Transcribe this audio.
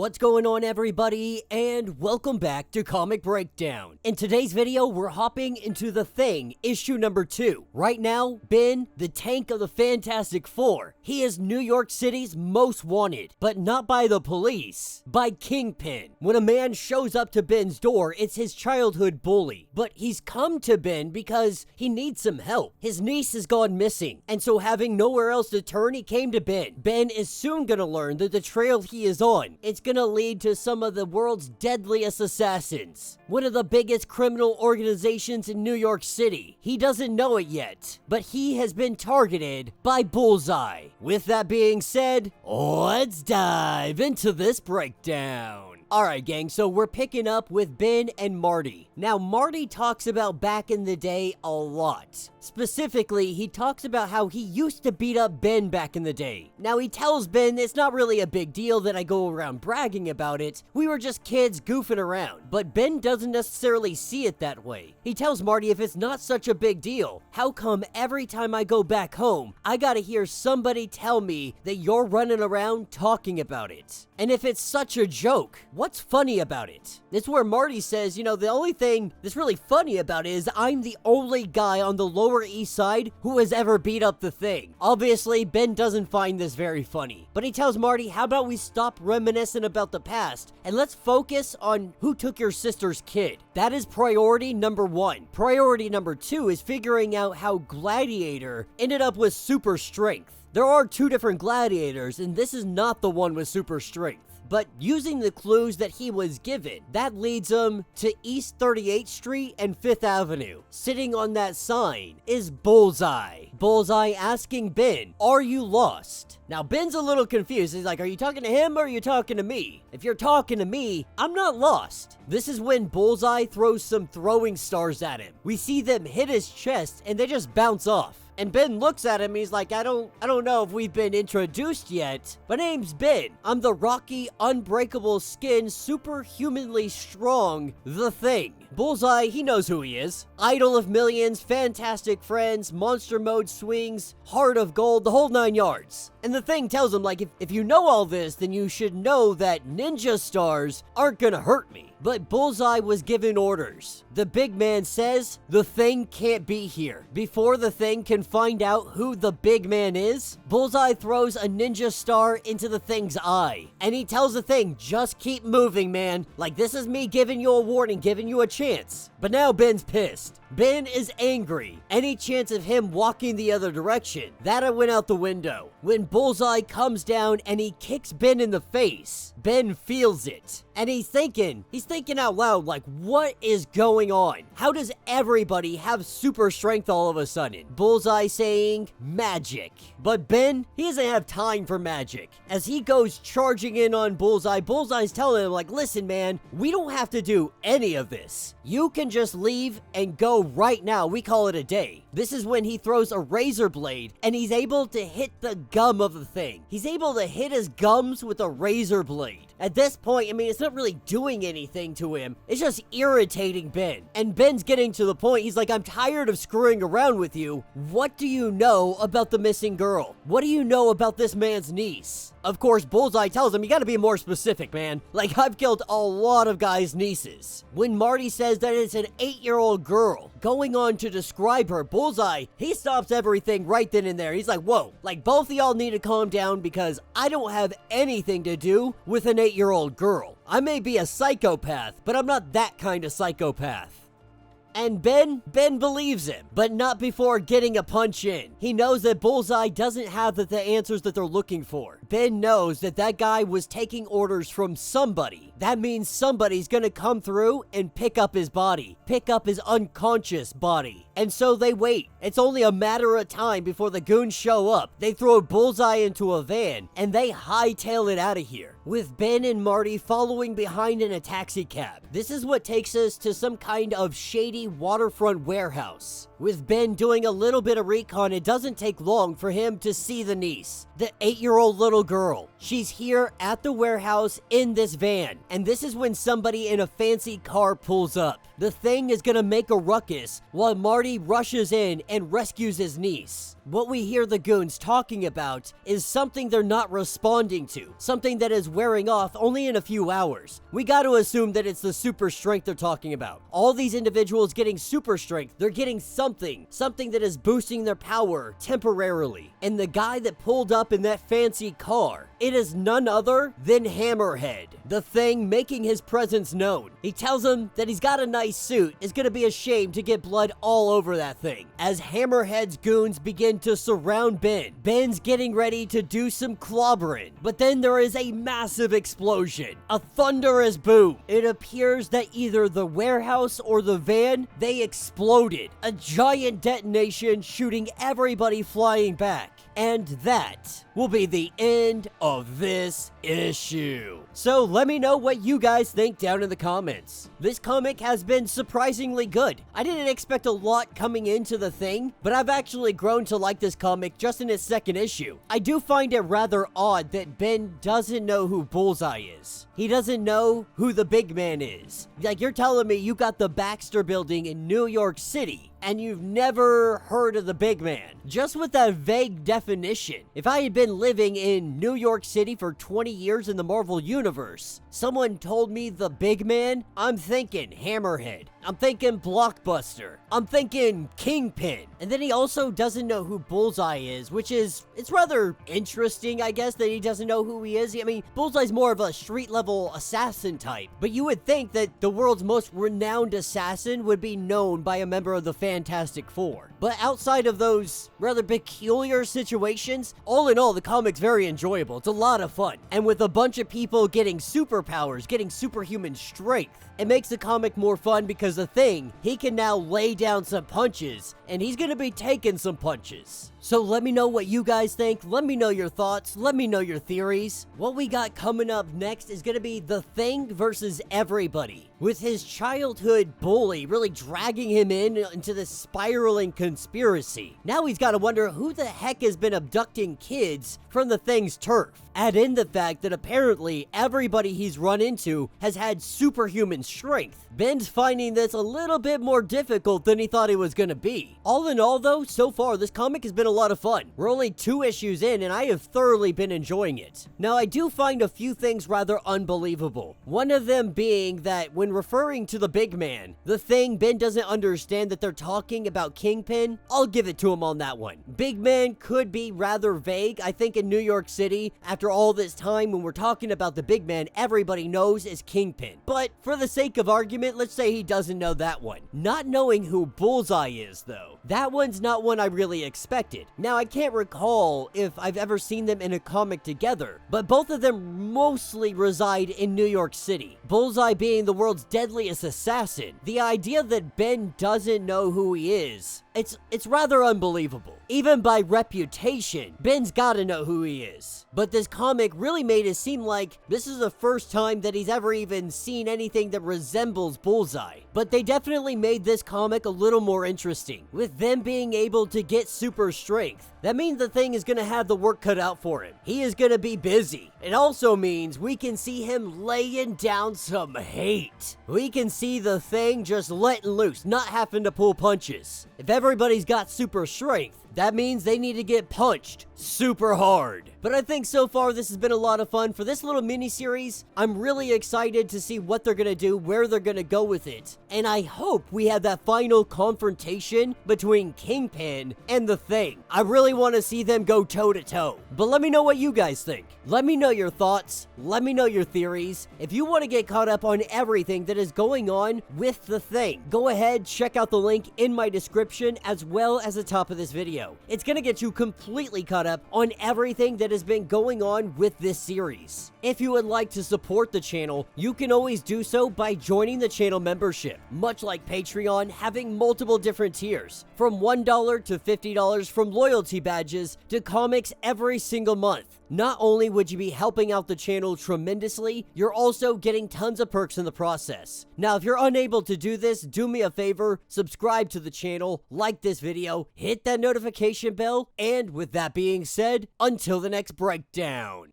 What's going on, everybody, and welcome back to Comic Breakdown. In today's video, we're hopping into The Thing, issue number 2. Right now, Ben, the tank of the Fantastic Four, he is New York City's most wanted, but not by the police, by Kingpin. When a man shows up to Ben's door, it's his childhood bully, but he's come to Ben because he needs some help. His niece has gone missing, and so having nowhere else to turn, he came to Ben. Ben is soon gonna learn that the trail he is on, it's gonna lead to some of the world's deadliest assassins. One of the biggest criminal organizations in New York City. He doesn't know it yet, but he has been targeted by Bullseye. With that being said, let's dive into this breakdown. Alright gang, so we're picking up with Ben and Marty. Now Marty talks about back in the day a lot. Specifically, he talks about how he used to beat up Ben back in the day. Now he tells Ben it's not really a big deal that I go around bragging about it. We were just kids goofing around. But Ben doesn't necessarily see it that way. He tells Marty if it's not such a big deal, how come every time I go back home, I gotta hear somebody tell me that you're running around talking about it? And if it's such a joke, what's funny about it? It's where Marty says, you know, the only thing that's really funny about it is I'm the only guy on the Lower East Side who has ever beat up the Thing. Obviously, Ben doesn't find this very funny, but he tells Marty, how about we stop reminiscing about the past and let's focus on who took your sister's kid. That is priority number 1. Priority number 2 is figuring out how Gladiator ended up with super strength. There are 2 different gladiators, and this is not the one with super strength. But using the clues that he was given, that leads him to East 38th Street and 5th Avenue. Sitting on that sign is Bullseye. Bullseye asking Ben, are you lost? Now Ben's a little confused. He's like, are you talking to him or are you talking to me? If you're talking to me, I'm not lost. This is when Bullseye throws some throwing stars at him. We see them hit his chest and they just bounce off. And Ben looks at him, he's like, I don't know if we've been introduced yet. My name's Ben. I'm the rocky, unbreakable skin, superhumanly strong, The Thing. Bullseye, he knows who he is. Idol of millions, fantastic friends, monster mode swings, heart of gold, the whole 9 yards. And The Thing tells him, like, if you know all this, then you should know that ninja stars aren't gonna hurt me. But Bullseye was given orders. The big man says, the Thing can't be here. Before the Thing can find out who the big man is, Bullseye throws a ninja star into the Thing's eye. And he tells the Thing, just keep moving, man. Like, this is me giving you a warning, giving you a chance. But now Ben's pissed. Ben is angry. Any chance of him walking the other direction, that went out the window. When Bullseye comes down and he kicks Ben in the face, Ben feels it. And he's thinking out loud, like, what is going on? How does everybody have super strength all of a sudden? Bullseye saying, magic. But Ben, he doesn't have time for magic. As he goes charging in on Bullseye, Bullseye's telling him, like, listen, man, we don't have to do any of this. You can just leave and go right now. We call it a day. This is when he throws a razor blade and he's able to hit the gum of the Thing. He's able to hit his gums with a razor blade. At this point, I mean, it's not really doing anything to him. It's just irritating Ben. And Ben's getting to the point, he's like, I'm tired of screwing around with you. What do you know about the missing girl? What do you know about this man's niece? Of course, Bullseye tells him, you gotta be more specific, man. Like, I've killed a lot of guys' nieces. When Marty says that it's an 8-year-old girl, going on to describe her, Bullseye, he stops everything right then and there. He's like, whoa, like, both of y'all need to calm down because I don't have anything to do with an 8-year-old girl. I may be a psychopath, but I'm not that kind of psychopath. And Ben believes him, but not before getting a punch in. He knows that Bullseye doesn't have the answers that they're looking for. Ben knows that that guy was taking orders from somebody. That means somebody's gonna come through and pick up his body, pick up his unconscious body. And so they wait. It's only a matter of time before the goons show up. They throw Bullseye into a van, and they hightail it out of here, with Ben and Marty following behind in a taxi cab. This is what takes us to some kind of shady waterfront warehouse. With Ben doing a little bit of recon, it doesn't take long for him to see the niece, the 8-year-old little girl. She's here at the warehouse in this van, and this is when somebody in a fancy car pulls up. The Thing is gonna make a ruckus while Marty rushes in and rescues his niece. what we hear the goons talking about is something they're not responding to, something that is wearing off only in a few hours. We got to assume that it's the super strength they're talking about. All these individuals getting super strength, they're getting something that is boosting their power temporarily. And the guy that pulled up in that fancy car, it is none other than Hammerhead, the Thing making his presence known. He tells him that he's got a nice suit, it's gonna be a shame to get blood all over that thing. As Hammerhead's goons begin to surround Ben, Ben's getting ready to do some clobbering, but then there is a massive explosion, a thunderous boom. It appears that either the warehouse or the van, they exploded. A giant detonation shooting everybody flying back. And that will be the end of this issue. So let me know what you guys think down in the comments. This comic has been surprisingly good. I didn't expect a lot coming into the thing, but I've actually grown to like this comic just in its second issue. I do find it rather odd that Ben doesn't know who Bullseye is. He doesn't know who the big man is. Like, you're telling me you got the Baxter building in New York City, and you've never heard of the big man. Just with that vague definition, if I had been living in New York City for 20 years in the Marvel Universe, someone told me the big man, I'm thinking Hammerhead. I'm thinking Blockbuster. I'm thinking Kingpin. And then he also doesn't know who Bullseye is, which is, it's rather interesting, I guess, that he doesn't know who he is. I mean, Bullseye's more of a street-level assassin type, but you would think that the world's most renowned assassin would be known by a member of the Fantastic Four. But outside of those rather peculiar situations, all in all, the comic's very enjoyable. It's a lot of fun. And with a bunch of people getting superpowers, getting superhuman strength, it makes the comic more fun because the Thing, he can now lay down some punches, and he's gonna be taking some punches. So let me know what you guys think. Let me know your thoughts. Let me know your theories. What we got coming up next is gonna be the Thing versus everybody, with his childhood bully really dragging him into this spiraling conspiracy. Now he's got to wonder who the heck has been abducting kids from the Thing's turf. Add in the fact that apparently everybody he's run into has had superhuman strength. Ben's finding this a little bit more difficult than he thought it was gonna be. All in all though, so far this comic has been a lot of fun. We're only 2 issues in and I have thoroughly been enjoying it. Now I do find a few things rather unbelievable. One of them being that when referring to the big man, the Thing, Ben doesn't understand that they're talking about Kingpin. I'll give it to him on that one. Big man could be rather vague. I think in New York City, after all this time, when we're talking about the big man, everybody knows is Kingpin. But for the sake of argument, let's say he doesn't know that one. Not knowing who Bullseye is though, that one's not one I really expected. Now I can't recall if I've ever seen them in a comic together, but both of them mostly reside in New York City. Bullseye being the world's deadliest assassin. The idea that Ben doesn't know who he is, it's rather unbelievable. Even by reputation, Ben's gotta know who he is. But this comic really made it seem like this is the first time that he's ever even seen anything that resembles Bullseye. But they definitely made this comic a little more interesting, with them being able to get super strength. That means the Thing is gonna have the work cut out for him. He is gonna be busy. It also means we can see him laying down some hate. We can see the Thing just letting loose, not having to pull punches. If everybody's got super strength, that means they need to get punched super hard. But I think so far this has been a lot of fun. For this little mini-series, I'm really excited to see what they're gonna do, where they're gonna go with it. And I hope we have that final confrontation between Kingpin and the Thing. I really want to see them go toe-to-toe. But let me know what you guys think. Let me know your thoughts. Let me know your theories. If you want to get caught up on everything that is going on with the Thing, go ahead, check out the link in my description as well as the top of this video. It's gonna get you completely caught up on everything that has been going on with this series. If you would like to support the channel, you can always do so by joining the channel membership. Much like Patreon, having multiple different tiers, from $1 to $50, from loyalty badges to comics every single month. Not only would you be helping out the channel tremendously, you're also getting tons of perks in the process. Now, if you're unable to do this, do me a favor, subscribe to the channel, like this video, hit that notification bell, and with that being said, until the next breakdown.